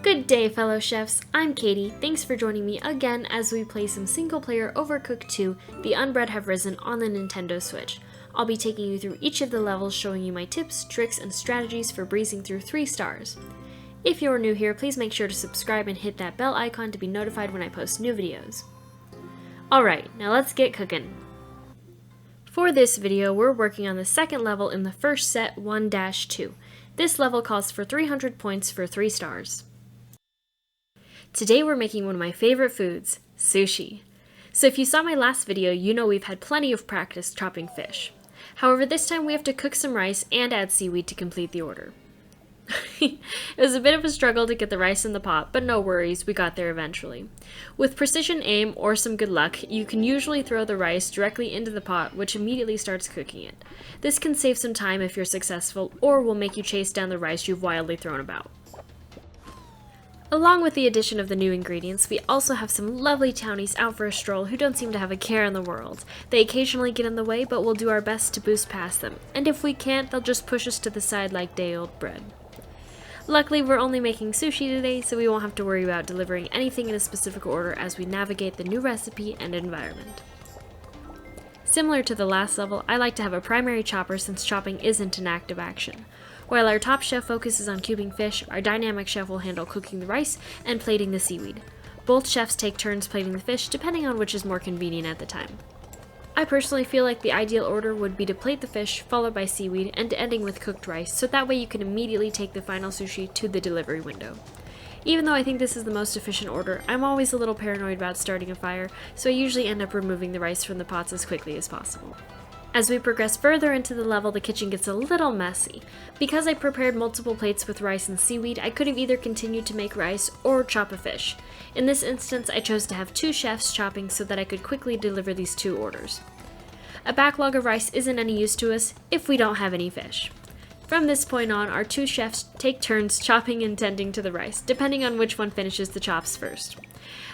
Good day, fellow chefs. I'm Katie. Thanks for joining me again as we play some single-player Overcooked 2, The Unbread Have Risen on the Nintendo Switch. I'll be taking you through each of the levels, showing you my tips, tricks, and strategies for breezing through 3 stars. If you're new here, please make sure to subscribe and hit that bell icon to be notified when I post new videos. Alright, now let's get cooking. For this video, we're working on the second level in the first set 1-2. This level calls for 300 points for 3 stars. Today we're making one of my favorite foods, sushi. So if you saw my last video, you know we've had plenty of practice chopping fish. However, this time we have to cook some rice and add seaweed to complete the order. It was a bit of a struggle to get the rice in the pot, but no worries, we got there eventually. With precision aim or some good luck, you can usually throw the rice directly into the pot, which immediately starts cooking it. This can save some time if you're successful, or will make you chase down the rice you've wildly thrown about. Along with the addition of the new ingredients, we also have some lovely townies out for a stroll who don't seem to have a care in the world. They occasionally get in the way, but we'll do our best to boost past them, and if we can't, they'll just push us to the side like day-old bread. Luckily, we're only making sushi today, so we won't have to worry about delivering anything in a specific order as we navigate the new recipe and environment. Similar to the last level, I like to have a primary chopper since chopping isn't an active action. While our top chef focuses on cubing fish, our dynamic chef will handle cooking the rice and plating the seaweed. Both chefs take turns plating the fish, depending on which is more convenient at the time. I personally feel like the ideal order would be to plate the fish, followed by seaweed, and ending with cooked rice, so that way you can immediately take the final sushi to the delivery window. Even though I think this is the most efficient order, I'm always a little paranoid about starting a fire, so I usually end up removing the rice from the pots as quickly as possible. As we progress further into the level, the kitchen gets a little messy. Because I prepared multiple plates with rice and seaweed, I could have either continued to make rice or chop a fish. In this instance, I chose to have 2 chefs chopping so that I could quickly deliver these 2 orders. A backlog of rice isn't any use to us if we don't have any fish. From this point on, our 2 chefs take turns chopping and tending to the rice, depending on which one finishes the chops first.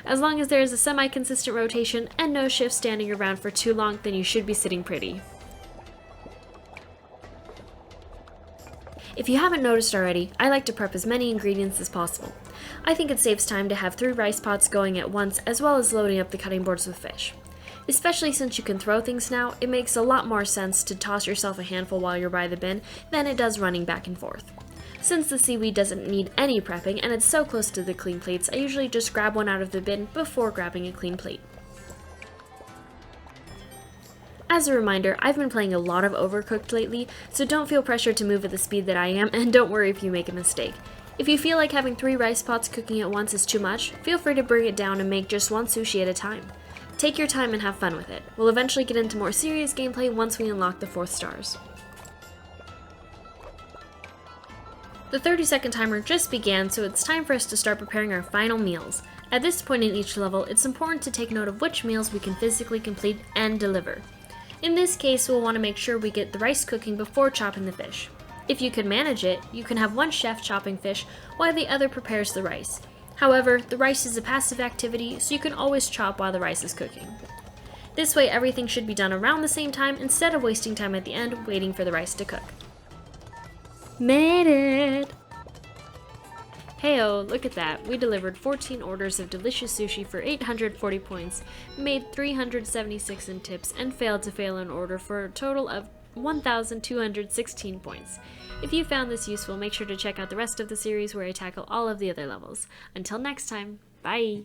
As long as there is a semi-consistent rotation and no shift standing around for too long, then you should be sitting pretty. If you haven't noticed already, I like to prep as many ingredients as possible. I think it saves time to have 3 rice pots going at once, as well as loading up the cutting boards with fish. Especially since you can throw things now, it makes a lot more sense to toss yourself a handful while you're by the bin than it does running back and forth. Since the seaweed doesn't need any prepping and it's so close to the clean plates, I usually just grab one out of the bin before grabbing a clean plate. As a reminder, I've been playing a lot of Overcooked lately, so don't feel pressured to move at the speed that I am, and don't worry if you make a mistake. If you feel like having 3 rice pots cooking at once is too much, feel free to bring it down and make just 1 sushi at a time. Take your time and have fun with it. We'll eventually get into more serious gameplay once we unlock the 4th stars. The 30-second timer just began, so it's time for us to start preparing our final meals. At this point in each level, it's important to take note of which meals we can physically complete and deliver. In this case, we'll want to make sure we get the rice cooking before chopping the fish. If you can manage it, you can have 1 chef chopping fish while the other prepares the rice. However, the rice is a passive activity, so you can always chop while the rice is cooking. This way, everything should be done around the same time instead of wasting time at the end waiting for the rice to cook. Made it! Heyo, look at that. We delivered 14 orders of delicious sushi for 840 points, made 376 in tips, and failed to fail an order for a total of 1,216 points. If you found this useful, make sure to check out the rest of the series where I tackle all of the other levels. Until next time, bye!